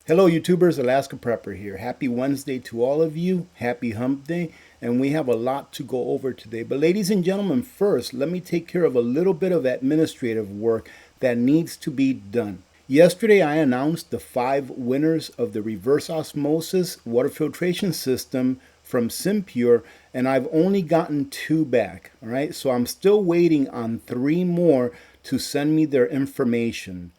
Hello YouTubers, Alaska Prepper here. Happy Wednesday to all of you. Happy Hump Day. And we have a lot to go over today. But ladies and gentlemen, first, let me take care of a little bit of administrative work that needs to be done. Yesterday, I announced the 5 winners of the reverse osmosis water filtration system from SIMPURE, and I've only gotten 2 back. All right, so I'm still waiting on 3 more to send me their information.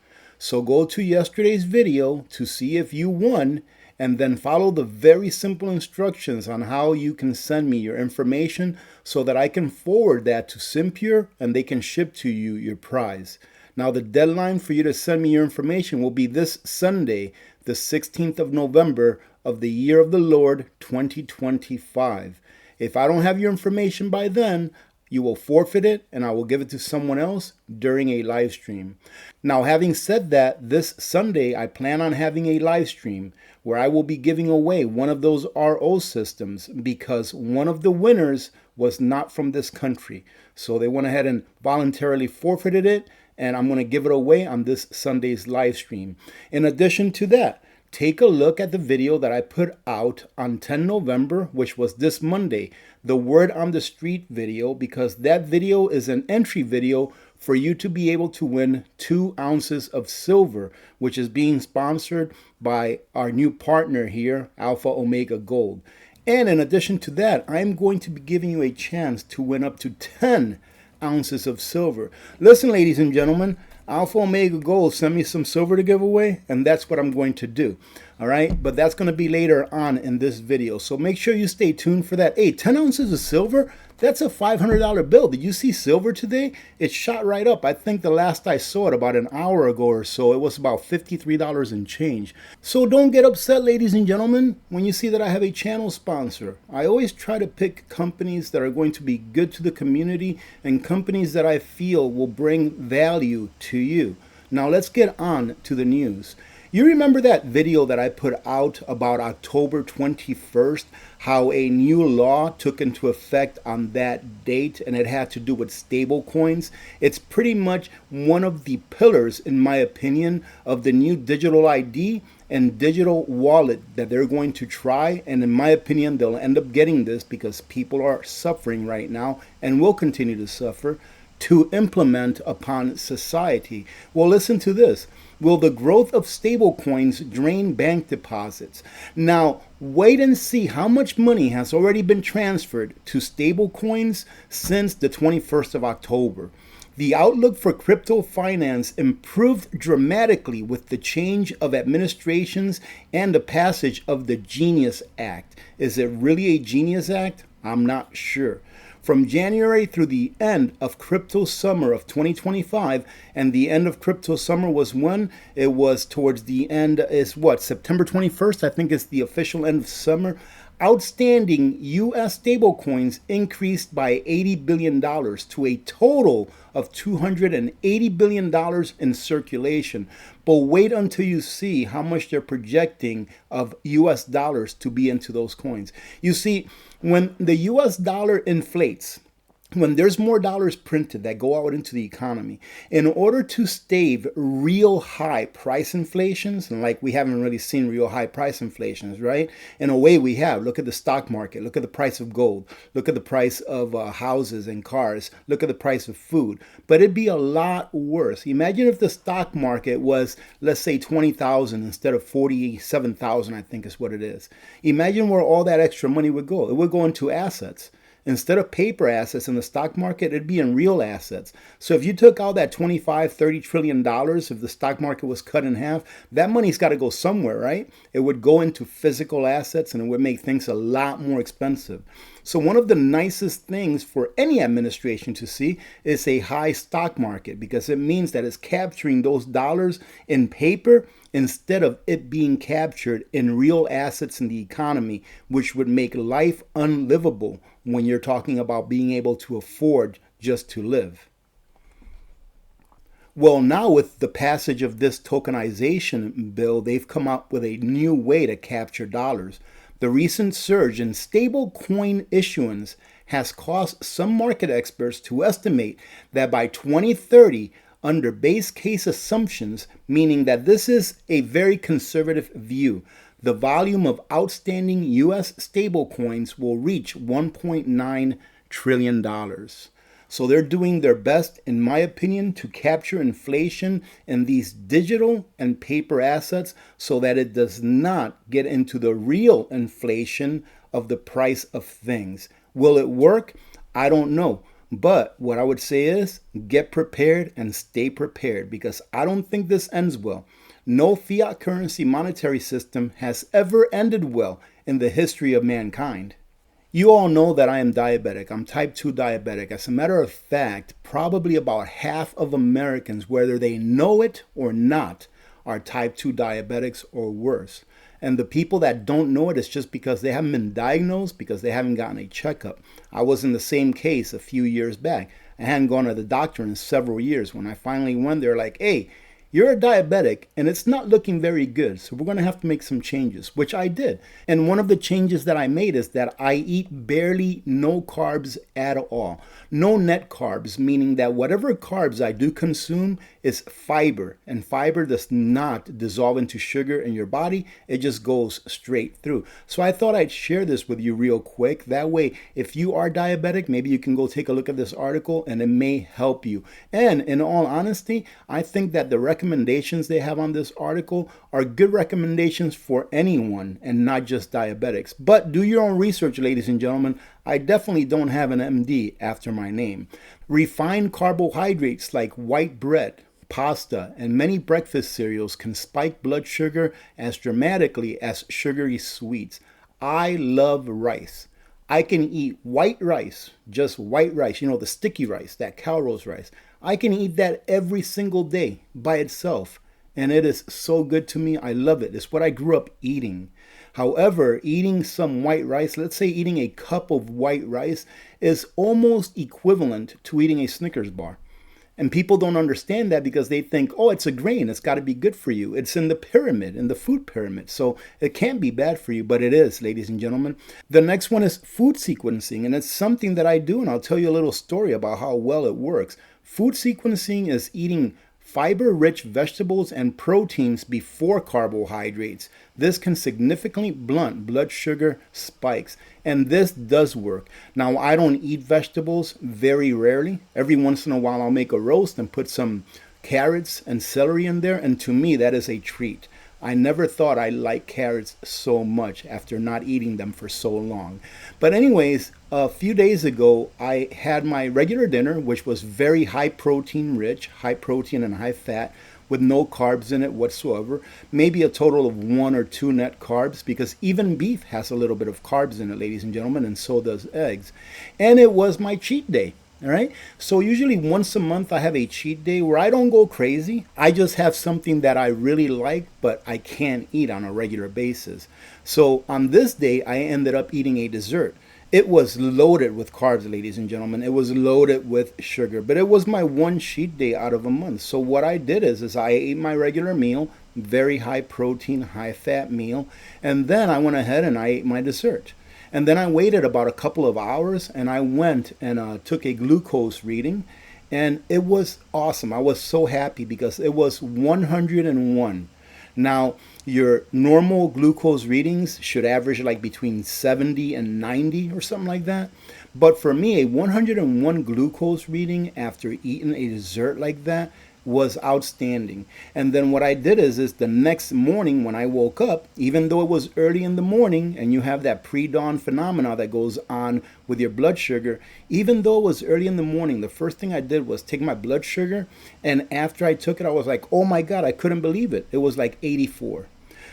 So go to yesterday's video to see if you won, and then follow the very simple instructions on how you can send me your information so that I can forward that to SIMPURE and they can ship to you your prize. Now the deadline for you to send me your information will be this Sunday, the 16th of November of the year of the Lord 2025. If I don't have your information by then, you will forfeit it and I will give it to someone else during a live stream. Now, having said that, this Sunday I plan on having a live stream where I will be giving away one of those RO systems because one of the winners was not from this country. So they went ahead and voluntarily forfeited it, and I'm going to give it away on this Sunday's live stream. In addition to that, take a look at the video that I put out on 10 November, which was this Monday, the Word on the Street video, because that video is an entry video for you to be able to win 2 ounces of silver, which is being sponsored by our new partner here, Alpha Omega Gold. And in addition to that, I'm going to be giving you a chance to win up to 10 ounces of silver. Listen, ladies and gentlemen, Alpha Omega Gold sent me some silver to give away, and that's what I'm going to do. All right, but that's going to be later on in this video, so make sure you stay tuned for that. Hey, 10 ounces of silver, that's a $500 bill. Did you see silver today? It shot right up. I think the last I saw it about an hour ago or so, it was about $53 and change. So don't get upset, ladies and gentlemen, when you see that I have a channel sponsor. I always try to pick companies that are going to be good to the community and companies that I feel will bring value to you. Now let's get on to the news. You remember that video that I put out about October 21st, how a new law took into effect on that date, and it had to do with stable coins? It's pretty much one of the pillars, in my opinion, of the new digital ID and digital wallet that they're going to try. And in my opinion, they'll end up getting this because people are suffering right now and will continue to suffer, to implement upon society. Well, listen to this. Will the growth of stablecoins drain bank deposits? Now, wait and see how much money has already been transferred to stablecoins since the 21st of October. The outlook for crypto finance improved dramatically with the change of administrations and the passage of the Genius Act. Is it really a Genius Act? I'm not sure. From January through the end of crypto summer of 2025, and the end of crypto summer was when? It was towards the end, is what, September 21st, I think is the official end of summer. Outstanding U.S. stablecoins increased by $80 billion to a total of $280 billion in circulation. But wait until you see how much they're projecting of U.S. dollars to be into those coins. You see, when the U.S. dollar inflates, when there's more dollars printed that go out into the economy, in order to stave real high price inflations, and like we haven't really seen real high price inflations, right? In a way we have. Look at the stock market. Look at the price of gold. Look at the price of houses and cars. Look at the price of food. But it'd be a lot worse. Imagine if the stock market was, let's say, 20,000 instead of 47,000, I think is what it is. Imagine where all that extra money would go. It would go into assets. Instead of paper assets in the stock market, it'd be in real assets. So if you took out that $25-30 trillion, if the stock market was cut in half, that money's got to go somewhere, right? It would go into physical assets and it would make things a lot more expensive. So one of the nicest things for any administration to see is a high stock market, because it means that it's capturing those dollars in paper instead of it being captured in real assets in the economy, which would make life unlivable when you're talking about being able to afford just to live. Well, now with the passage of this tokenization bill, they've come up with a new way to capture dollars. The recent surge in stable coin issuance has caused some market experts to estimate that by 2030, under base case assumptions, meaning that this is a very conservative view. The volume of outstanding U.S. stablecoins will reach $1.9 trillion. So they're doing their best, in my opinion, to capture inflation in these digital and paper assets so that it does not get into the real inflation of the price of things. Will it work? I don't know. But what I would say is get prepared and stay prepared, because I don't think this ends well. No fiat currency monetary system has ever ended well in the history of mankind. You all know that I am diabetic. I'm type 2 diabetic. As a matter of fact, probably about half of Americans, whether they know it or not, are type 2 diabetics or worse. And the people that don't know it is just because they haven't been diagnosed, because they haven't gotten a checkup. I was in the same case a few years back. I hadn't gone to the doctor in several years. When I finally went, they're like, hey, you're a diabetic and it's not looking very good. So we're going to have to make some changes, which I did. And one of the changes that I made is that I eat barely no carbs at all. No net carbs, meaning that whatever carbs I do consume is fiber. And fiber does not dissolve into sugar in your body. It just goes straight through. So I thought I'd share this with you real quick. That way, if you are diabetic, maybe you can go take a look at this article and it may help you. And in all honesty, I think that the recommendations they have on this article are good recommendations for anyone and not just diabetics. But do your own research, ladies and gentlemen. I definitely don't have an MD after my name. Refined carbohydrates like white bread, pasta, and many breakfast cereals can spike blood sugar as dramatically as sugary sweets. I love rice. I can eat white rice, just white rice, the sticky rice, that Calrose rice. I can eat that every single day by itself, and it is so good to me. I love it. It's what I grew up eating. However, eating some white rice, let's say eating a cup of white rice, is almost equivalent to eating a Snickers bar. And people don't understand that because they think, oh, it's a grain. It's got to be good for you. It's in the pyramid, in the food pyramid. So it can't be bad for you, but it is, ladies and gentlemen. The next one is food sequencing. And it's something that I do, and I'll tell you a little story about how well it works. Food sequencing is eating fiber-rich vegetables and proteins before carbohydrates. This can significantly blunt blood sugar spikes, and this does work. Now, I don't eat vegetables very rarely. Every once in a while, I'll make a roast and put some carrots and celery in there, and to me, that is a treat. I never thought I liked carrots so much after not eating them for so long. But anyways, a few days ago, I had my regular dinner, which was very high protein rich, high protein and high fat, with no carbs in it whatsoever. Maybe a total of 1 or 2 net carbs, because even beef has a little bit of carbs in it, ladies and gentlemen, and so does eggs. And it was my cheat day. All right. So usually once a month I have a cheat day where I don't go crazy. I just have something that I really like, but I can't eat on a regular basis. So on this day, I ended up eating a dessert. It was loaded with carbs, ladies and gentlemen. It was loaded with sugar, but it was my one cheat day out of a month. So what I did is I ate my regular meal, very high protein, high fat meal, and then I went ahead and I ate my dessert. And then I waited about a couple of hours and I went and took a glucose reading, and it was awesome. I was so happy because it was 101. Now, your normal glucose readings should average like between 70 and 90 or something like that. But for me, a 101 glucose reading after eating a dessert like that was outstanding. And then what I did is the next morning when I woke up, even though it was early in the morning and you have that pre-dawn phenomena that goes on with your blood sugar, even though it was early in the morning, the first thing I did was take my blood sugar, and after I took it, I was like, oh my God, I couldn't believe it. It was like 84.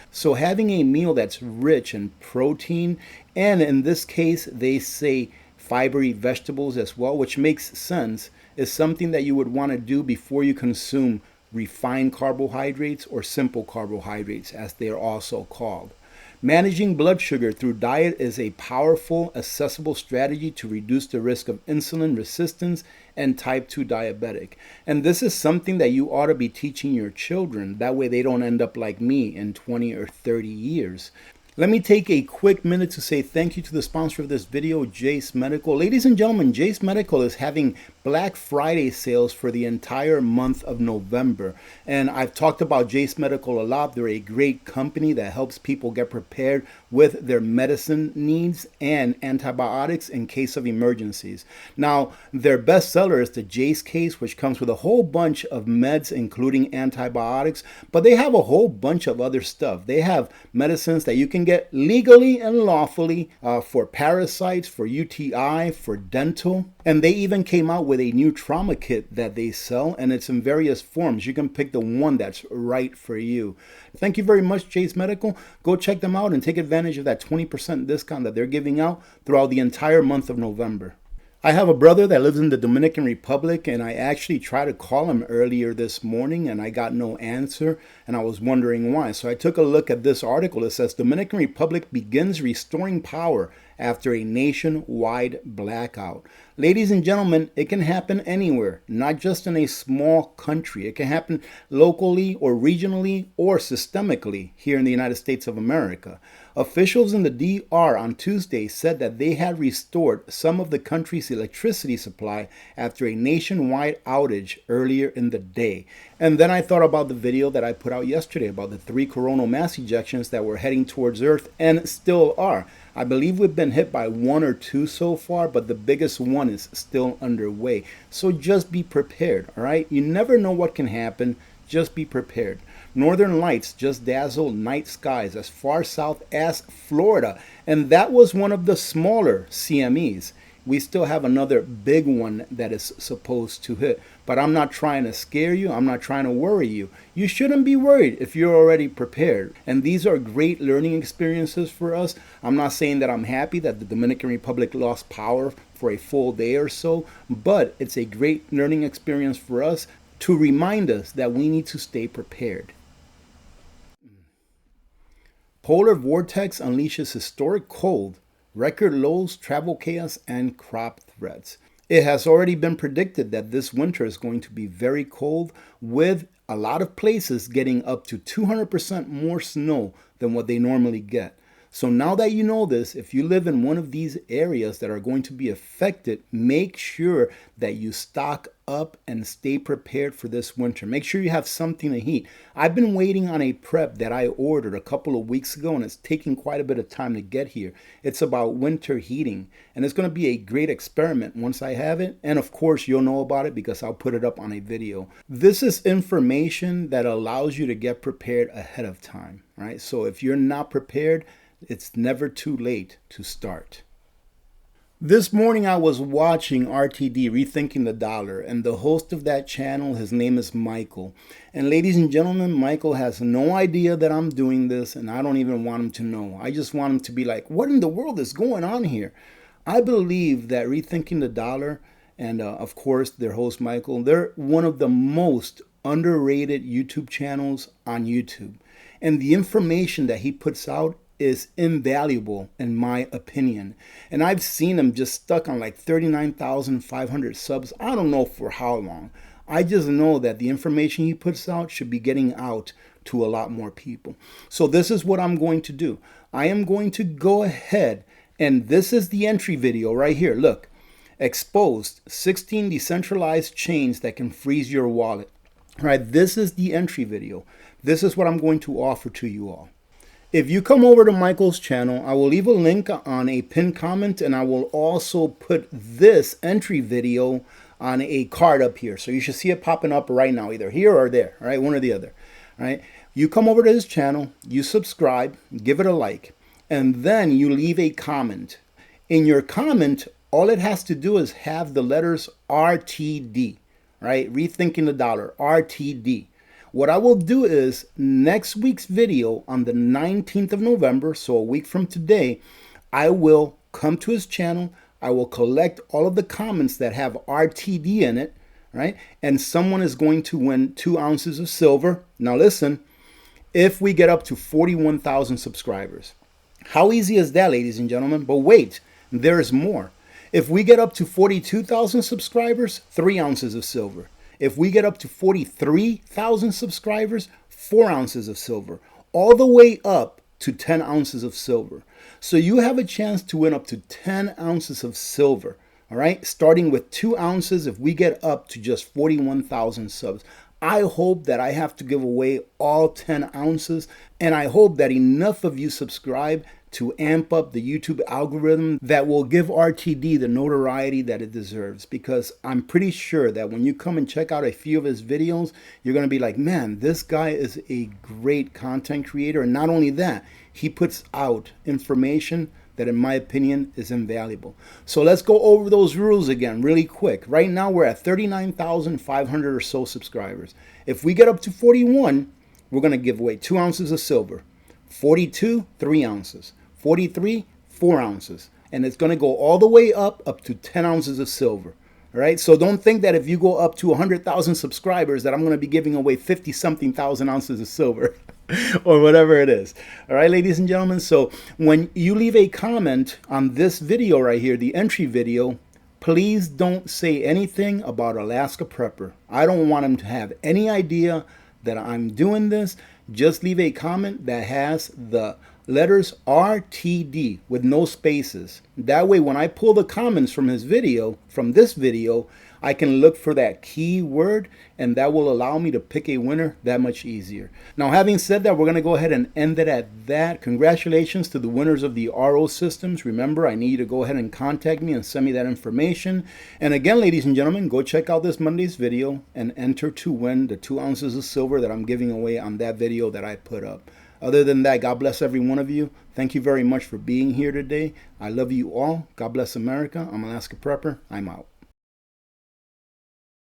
So having a meal that's rich in protein, and in this case, they say fibery vegetables as well, which makes sense, is something that you would want to do before you consume refined carbohydrates or simple carbohydrates, as they are also called. Managing blood sugar through diet is a powerful, accessible strategy to reduce the risk of insulin resistance and type 2 diabetic. And this is something that you ought to be teaching your children. That way they don't end up like me in 20 or 30 years. Let me take a quick minute to say thank you to the sponsor of this video, Jase Medical. Ladies and gentlemen, Jase Medical is having Black Friday sales for the entire month of November. And I've talked about Jase Medical a lot. They're a great company that helps people get prepared with their medicine needs and antibiotics in case of emergencies. Now, their best seller is the Jase case, which comes with a whole bunch of meds, including antibiotics, but they have a whole bunch of other stuff. They have medicines that you can get legally and lawfully for parasites, for UTI, for dental. And they even came out with a new trauma kit that they sell, and it's in various forms. You can pick the one that's right for you. Thank you very much, Jase Medical. Go check them out and take advantage of that 20% discount that they're giving out throughout the entire month of November. I have a brother that lives in the Dominican Republic, and I actually tried to call him earlier this morning and I got no answer, and I was wondering why. So I took a look at this article. It says Dominican Republic begins restoring power after a nationwide blackout. Ladies and gentlemen, it can happen anywhere, not just in a small country. It can happen locally or regionally or systemically here in the United States of America. Officials in the DR on Tuesday said that they had restored some of the country's electricity supply after a nationwide outage earlier in the day. And then I thought about the video that I put out yesterday about the 3 coronal mass ejections that were heading towards Earth and still are. I believe we've been hit by 1 or 2 so far, but the biggest one is still underway. So just be prepared, all right? You never know what can happen. Just be prepared. Northern lights just dazzle night skies as far south as Florida, and that was one of the smaller CMEs. We still have another big one that is supposed to hit, but I'm not trying to scare you. I'm not trying to worry you. You shouldn't be worried if you're already prepared. And these are great learning experiences for us. I'm not saying that I'm happy that the Dominican Republic lost power for a full day or so, but it's a great learning experience for us to remind us that we need to stay prepared. Polar vortex unleashes historic cold, record lows, travel chaos, and crop threats. It has already been predicted that this winter is going to be very cold, with a lot of places getting up to 200% more snow than what they normally get. So now that you know this, if you live in one of these areas that are going to be affected, make sure that you stock up and stay prepared for this winter. Make sure you have something to heat. I've been waiting on a prep that I ordered a couple of weeks ago, and it's taking quite a bit of time to get here. It's about winter heating, and it's going to be a great experiment once I have it. And of course, you'll know about it because I'll put it up on a video. This is information that allows you to get prepared ahead of time, right? So if you're not prepared, it's never too late to start. This morning I was watching RTD, Rethinking the Dollar, and the host of that channel, his name is Michael. And ladies and gentlemen, Michael has no idea that I'm doing this, and I don't even want him to know. I just want him to be like, what in the world is going on here? I believe that Rethinking the Dollar and of course their host Michael, they're one of the most underrated YouTube channels on YouTube. And the information that he puts out is invaluable in my opinion. And I've seen him just stuck on like 39,500 subs. I don't know for how long. I just know that the information he puts out should be getting out to a lot more people. So this is what I'm going to do. I am going to go ahead, and this is the entry video right here. Look, exposed 16 decentralized chains that can freeze your wallet. All right, this is the entry video. This is what I'm going to offer to you all. If you come over to Michael's channel, I will leave a link on a pinned comment, and I will also put this entry video on a card up here. So you should see it popping up right now, either here or there, all right, one or the other, all right? You come over to his channel, you subscribe, give it a like, and then you leave a comment. In your comment, all it has to do is have the letters RTD, right? Rethinking the Dollar, RTD. What I will do is next week's video on the 19th of November, so a week from today, I will come to his channel. I will collect all of the comments that have RTD in it, right? And someone is going to win 2 ounces of silver. Now listen, if we get up to 41,000 subscribers. How easy is that, ladies and gentlemen? But wait, there's more. If we get up to 42,000 subscribers, 3 ounces of silver. If we get up to 43,000 subscribers, 4 ounces of silver. All the way up to 10 ounces of silver. So you have a chance to win up to 10 ounces of silver. All right, starting with 2 ounces if we get up to just 41,000 subs. I hope that I have to give away all 10 ounces, and I hope that enough of you subscribe to amp up the YouTube algorithm that will give RTD the notoriety that it deserves, because I'm pretty sure that when you come and check out a few of his videos, you're going to be like, man, this guy is a great content creator. And not only that, he puts out information that in my opinion is invaluable. So let's go over those rules again really quick. Right now we're at 39,500 or so subscribers. If we get up to 41, we're going to give away 2 ounces of silver. 42, 3 ounces. 43, 4 ounces. And it's going to go all the way up to 10 ounces of silver. All right, so don't think that if you go up to 100,000 subscribers that I'm going to be giving away 50-something thousand ounces of silver or whatever it is. All right, ladies and gentlemen, so when you leave a comment on this video right here, the entry video, please don't say anything about Alaska Prepper. I don't want him to have any idea that I'm doing this. Just leave a comment that has the letters RTD with no spaces. That way, when I pull the comments from his video, from this video, I can look for that keyword, and that will allow me to pick a winner that much easier. Now, having said that, we're going to go ahead and end it at that. Congratulations to the winners of the RO systems. Remember, I need you to go ahead and contact me and send me that information. And again, ladies and gentlemen, go check out this Monday's video and enter to win the 2 ounces of silver that I'm giving away on that video that I put up. Other than that, God bless every one of you. Thank you very much for being here today. I love you all. God bless America. I'm Alaska Prepper. I'm out.